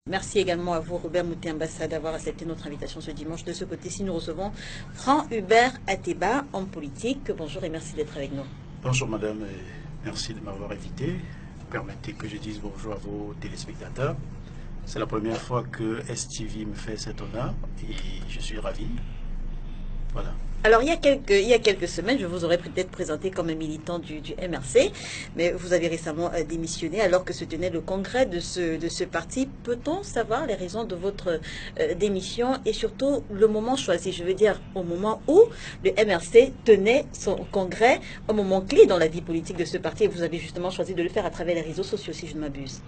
Merci également à vous, Robert Mouté-Ambassa, d'avoir accepté notre invitation ce dimanche. De ce côté-ci, nous recevons Franck Hubert Ateba, homme politique. Bonjour et merci d'être avec nous. Bonjour madame, et merci de m'avoir invité. Permettez que je dise bonjour à vos téléspectateurs. C'est la première fois que STV me fait cet honneur et je suis ravi. Voilà. Alors, il y a quelques semaines, je vous aurais peut-être présenté comme un militant du MRC, mais vous avez récemment démissionné alors que se tenait le congrès de ce parti. Peut-on savoir les raisons de votre démission et surtout le moment choisi? Je veux dire, au moment où le MRC tenait son congrès, un moment clé dans la vie politique de ce parti, et vous avez justement choisi de le faire à travers les réseaux sociaux, si je ne m'abuse.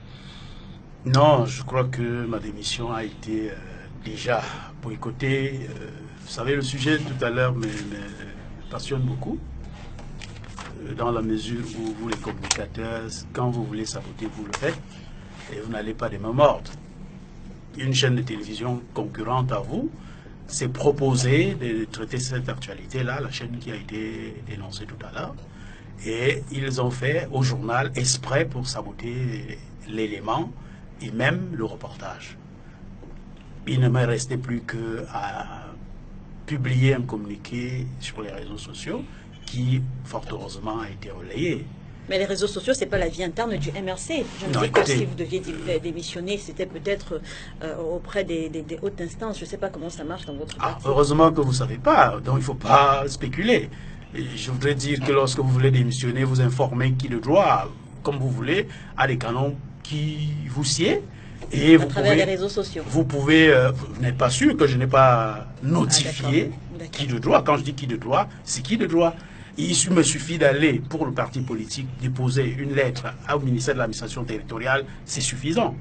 Non, je crois que ma démission a été déjà boycottée. Vous savez, le sujet tout à l'heure me passionne beaucoup, dans la mesure où vous, les communicateurs, quand vous voulez saboter, vous le faites, et vous n'allez pas des mains mortes. Une chaîne de télévision concurrente à vous s'est proposée de traiter cette actualité-là, la chaîne qui a été dénoncée tout à l'heure, et ils ont fait au journal exprès pour saboter l'élément et même le reportage. Il ne me restait plus qu'à publier un communiqué sur les réseaux sociaux qui, fort heureusement, a été relayé. Mais les réseaux sociaux, ce n'est pas la vie interne du MRC. Je me dis que si vous deviez démissionner, c'était peut-être auprès des hautes instances. Je ne sais pas comment ça marche dans votre parti. Heureusement que vous ne savez pas, donc il ne faut pas spéculer. Et je voudrais dire que lorsque vous voulez démissionner, vous informez qui le doit, comme vous voulez, à des canons qui vous sied. Et à travers les réseaux sociaux. Vous pouvez, vous n'êtes pas sûr que je n'ai pas notifié qui de droit. Quand je dis qui de droit, c'est qui de droit. Il me suffit d'aller pour le parti politique déposer une lettre au ministère de l'administration territoriale, c'est suffisant.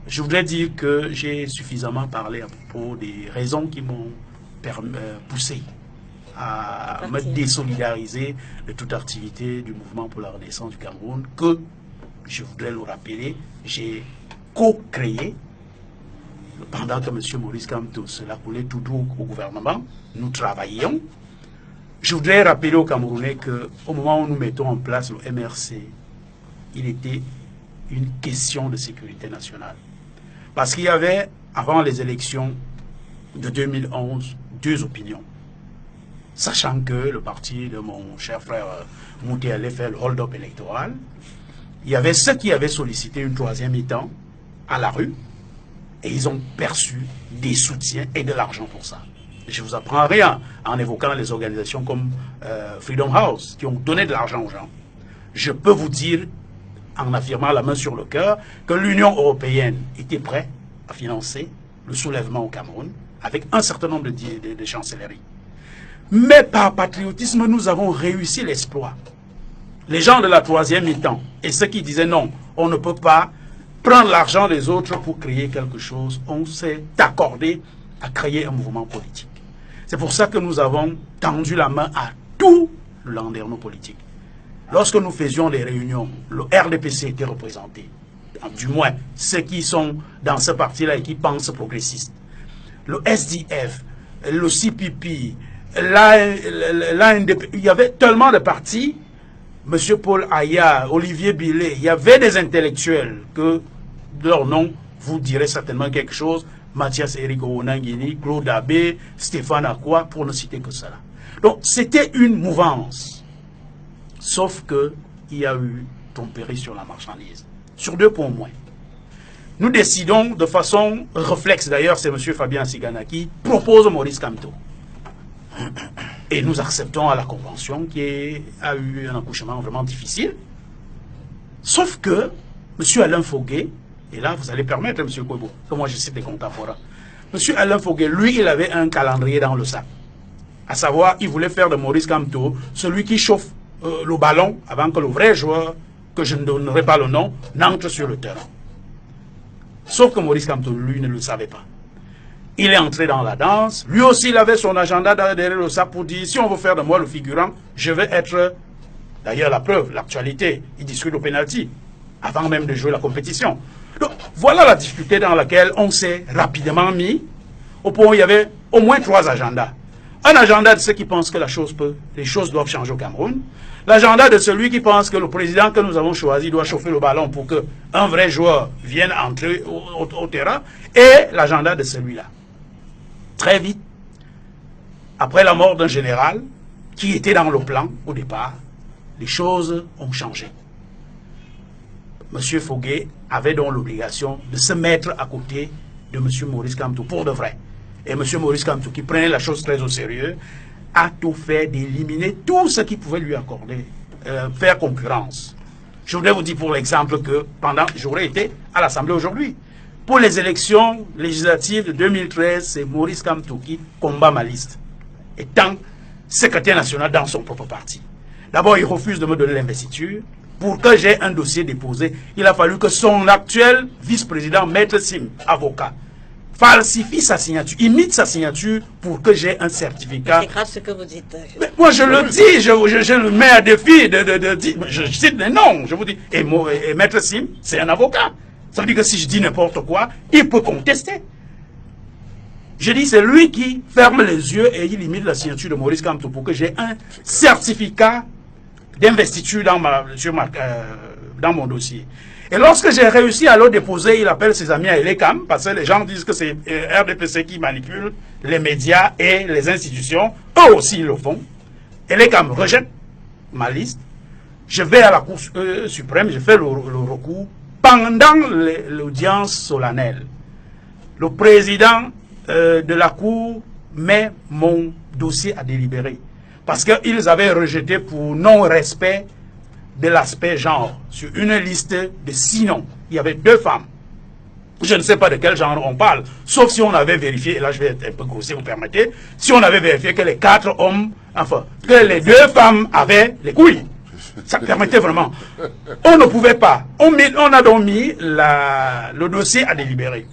Je voudrais dire que j'ai suffisamment parlé à propos des raisons qui m'ont poussé à me désolidariser de toute activité du mouvement pour la renaissance du Cameroun, que, je voudrais le rappeler, j'ai co-créé pendant que M. Maurice Kamto cela coulait tout doux au gouvernement. Nous travaillions. Je voudrais rappeler aux Camerounais qu'au moment où nous mettons en place le MRC, il était une question de sécurité nationale. Parce qu'il y avait, avant les élections de 2011, deux opinions. Sachant que le parti de mon cher frère Mouté allait faire le hold-up électoral, il y avait ceux qui avaient sollicité une troisième mi-temps à la rue, et ils ont perçu des soutiens et de l'argent pour ça. Je ne vous apprends rien en évoquant les organisations comme Freedom House, qui ont donné de l'argent aux gens. Je peux vous dire, en affirmant la main sur le cœur, que l'Union européenne était prête à financer le soulèvement au Cameroun, avec un certain nombre de chancelleries. Mais par patriotisme, nous avons réussi l'exploit. Les gens de la troisième mi-temps, et ceux qui disaient non, on ne peut pas prendre l'argent des autres pour créer quelque chose, on s'est accordé à créer un mouvement politique. C'est pour ça que nous avons tendu la main à tout le landerneau politique. Lorsque nous faisions des réunions, le RDPC était représenté, du moins ceux qui sont dans ce parti-là et qui pensent progressiste. Le SDF, le CPP, l'ANDP, il y avait tellement de partis. Monsieur Paul Aya, Olivier Billet, il y avait des intellectuels que leur nom vous dirait certainement quelque chose. Mathias Erigo Onangini, Claude Abbé, Stéphane Akwa, pour ne citer que cela. Donc c'était une mouvance. Sauf que il y a eu tromperie sur la marchandise. Sur deux points au moins. Nous décidons de façon réflexe, d'ailleurs c'est monsieur Fabien Sigana qui propose Maurice Kamto. Et nous acceptons à la convention qui a eu un accouchement vraiment difficile. Sauf que M. Alain Foguet, et là vous allez permettre M. Kouebo, que moi je cite des contemporains. M. Alain Foguet, lui, il avait un calendrier dans le sac. À savoir, il voulait faire de Maurice Kamto celui qui chauffe le ballon avant que le vrai joueur, que je ne donnerai pas le nom, n'entre sur le terrain. Sauf que Maurice Kamto, lui, ne le savait pas. Il est entré dans la danse. Lui aussi, il avait son agenda derrière le sac pour dire, si on veut faire de moi le figurant, je vais être... D'ailleurs, la preuve, l'actualité, il discute au pénalty, avant même de jouer la compétition. Donc, voilà la difficulté dans laquelle on s'est rapidement mis, au point où il y avait au moins 3 agendas. Un agenda de ceux qui pensent que les choses doivent changer au Cameroun. L'agenda de celui qui pense que le président que nous avons choisi doit chauffer le ballon pour qu'un vrai joueur vienne entrer au terrain. Et l'agenda de celui-là. Très vite, après la mort d'un général qui était dans le plan au départ, les choses ont changé. M. Foguet avait donc l'obligation de se mettre à côté de M. Maurice Kamto pour de vrai. Et M. Maurice Kamto, qui prenait la chose très au sérieux, a tout fait d'éliminer tout ce qui pouvait lui accorder, faire concurrence. Je voudrais vous dire pour l'exemple que j'aurais été à l'Assemblée aujourd'hui. Pour les élections législatives de 2013, c'est Maurice Kamto qui combat ma liste, étant secrétaire national dans son propre parti. D'abord, il refuse de me donner l'investiture. Pour que j'ai un dossier déposé, il a fallu que son actuel vice-président, Maître Sim, avocat, falsifie sa signature, imite sa signature pour que j'ai un certificat. C'est grave ce que vous dites. Mais moi, je le dis, je le mets à défi de dire, je cite les noms, je vous dis. Et Maître Sim, c'est un avocat. Ça veut dire que si je dis n'importe quoi, il peut contester. Je dis, c'est lui qui ferme les yeux et il imite la signature de Maurice Kamto pour que j'ai un certificat d'investiture dans mon dossier. Et lorsque j'ai réussi à le déposer, il appelle ses amis à Elecam, parce que les gens disent que c'est RDPC qui manipule les médias et les institutions. Eux aussi, ils le font. Elecam rejette ma liste. Je vais à la Cour suprême, je fais le recours. Pendant l'audience solennelle, le président de la Cour met mon dossier à délibérer. Parce qu'ils avaient rejeté pour non-respect de l'aspect genre. Sur une liste de 6 noms, il y avait 2 femmes. Je ne sais pas de quel genre on parle. Sauf si on avait vérifié, et là je vais être un peu grossier, vous permettez, si on avait vérifié que les 4 hommes, enfin, que les 2 femmes avaient les couilles. Ça permettait vraiment. On ne pouvait pas. On a donc mis le dossier à délibérer.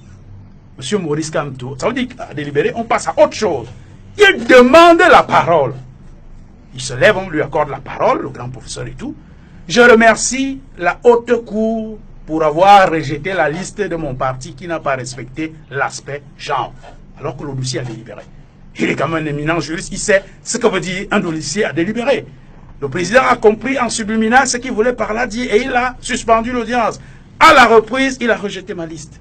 Monsieur Maurice Kamto, ça veut dire qu'à délibérer, on passe à autre chose. Il demande la parole. Il se lève, on lui accorde la parole, le grand professeur et tout. Je remercie la haute cour pour avoir rejeté la liste de mon parti qui n'a pas respecté l'aspect genre, alors que le dossier a délibéré. Il est quand même un éminent juriste, il sait ce que veut dire un dossier à délibérer. Le président a compris en subliminal ce qu'il voulait par là dire et il a suspendu l'audience. À la reprise, il a rejeté ma liste.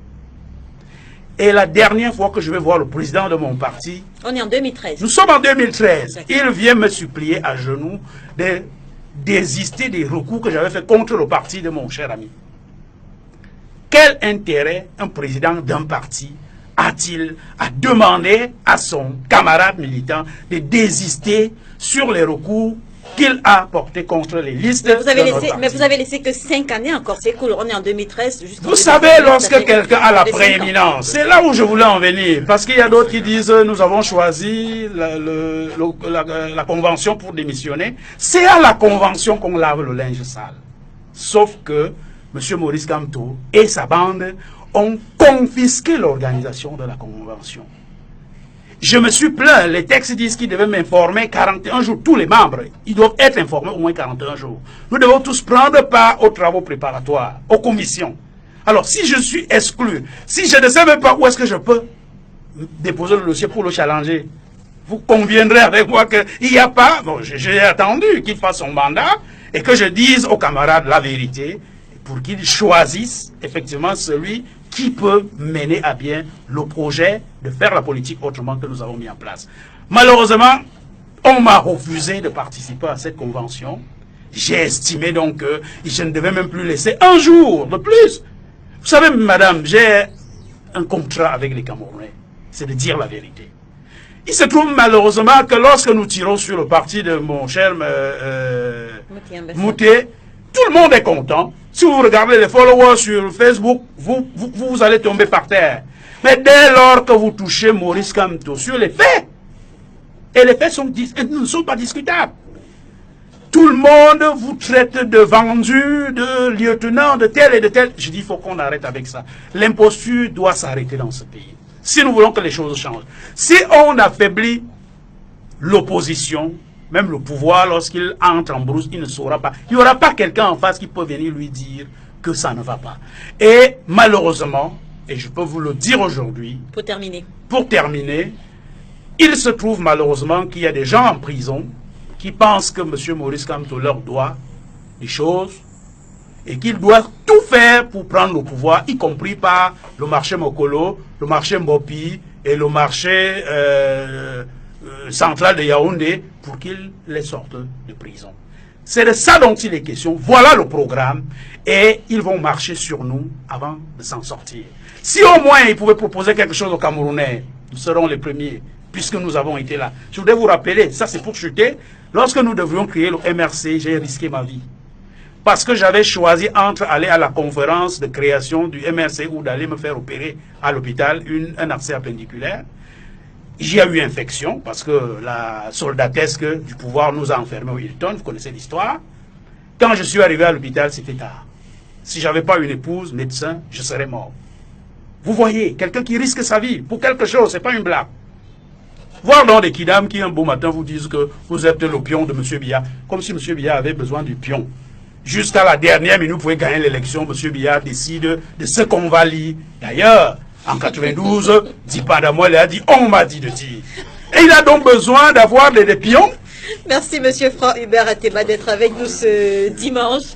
Et la dernière fois que je vais voir le président de mon parti... On est en 2013. Nous sommes en 2013. Il vient me supplier à genoux de désister des recours que j'avais fait contre le parti de mon cher ami. Quel intérêt un président d'un parti a-t-il à demander à son camarade militant de désister sur les recours qu'il a porté contre les listes mais vous avez laissé que 5 années encore, c'est cool, on est en 2013. Vous savez, lorsque quelqu'un a la prééminence, c'est là où je voulais en venir, parce qu'il y a d'autres qui disent nous avons choisi la convention pour démissionner. C'est à la convention qu'on lave le linge sale. Sauf que M. Maurice Kamto et sa bande ont confisqué l'organisation de la convention. Je me suis plaint, les textes disent qu'ils devaient m'informer 41 jours, tous les membres, ils doivent être informés au moins 41 jours. Nous devons tous prendre part aux travaux préparatoires, aux commissions. Alors, si je suis exclu, si je ne sais même pas où est-ce que je peux déposer le dossier pour le challenger, vous conviendrez avec moi qu'il n'y a pas, bon, j'ai attendu qu'il fasse son mandat et que je dise aux camarades la vérité pour qu'ils choisissent effectivement celui qui peut mener à bien le projet de faire la politique autrement que nous avons mis en place. Malheureusement, on m'a refusé de participer à cette convention. J'ai estimé donc que je ne devais même plus laisser un jour de plus. Vous savez, madame, j'ai un contrat avec les Camerounais. C'est de dire la vérité. Il se trouve malheureusement que lorsque nous tirons sur le parti de mon cher Mouté, tout le monde est content. Si vous regardez les followers sur Facebook, vous allez tomber par terre. Mais dès lors que vous touchez Maurice Kamto sur les faits, et les faits ne sont pas discutables. Tout le monde vous traite de vendu, de lieutenant, de tel et de tel. Je dis, il faut qu'on arrête avec ça. L'imposture doit s'arrêter dans ce pays. Si nous voulons que les choses changent. Si on affaiblit l'opposition, même le pouvoir, lorsqu'il entre en brousse, il ne saura pas. Il n'y aura pas quelqu'un en face qui peut venir lui dire que ça ne va pas. Et malheureusement, et je peux vous le dire aujourd'hui, pour terminer, Il se trouve malheureusement qu'il y a des gens en prison qui pensent que M. Maurice Kamto leur doit des choses et qu'il doit tout faire pour prendre le pouvoir, y compris par le marché Mokolo, le marché Mbopi et le marché central de Yaoundé pour qu'ils les sortent de prison. C'est de ça dont il est question. Voilà le programme et ils vont marcher sur nous avant de s'en sortir. Si au moins ils pouvaient proposer quelque chose aux Camerounais, nous serons les premiers, puisque nous avons été là. Je voudrais vous rappeler, ça c'est pour chuter, lorsque nous devrions créer le MRC, j'ai risqué ma vie. Parce que j'avais choisi entre aller à la conférence de création du MRC ou d'aller me faire opérer à l'hôpital un abcès appendiculaire. J'y ai eu infection parce que la soldatesque du pouvoir nous a enfermés au Hilton, vous connaissez l'histoire. Quand je suis arrivé à l'hôpital, c'était tard. Si je n'avais pas une épouse, médecin, je serais mort. Vous voyez, quelqu'un qui risque sa vie pour quelque chose, ce n'est pas une blague. Voir dans des kidams qui un beau matin vous disent que vous êtes le pion de M. Biya, comme si M. Biya avait besoin du pion. Jusqu'à la dernière minute, vous pouvez gagner l'élection, M. Biya décide de ce qu'on va lire. D'ailleurs, en 92, Dipadamo a dit, on m'a dit de dire. Et il a donc besoin d'avoir des pions. Merci M. Franck Hubert Ateba d'être avec nous ce dimanche.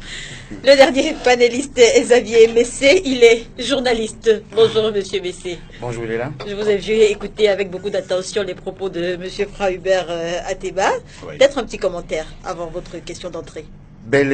Le dernier panéliste est Xavier Messé, il est journaliste. Bonjour M. Messé. Bonjour Léla. Je vous ai vu écouter avec beaucoup d'attention les propos de M. Franck Hubert Ateba. Oui. Peut-être un petit commentaire avant votre question d'entrée. Ben,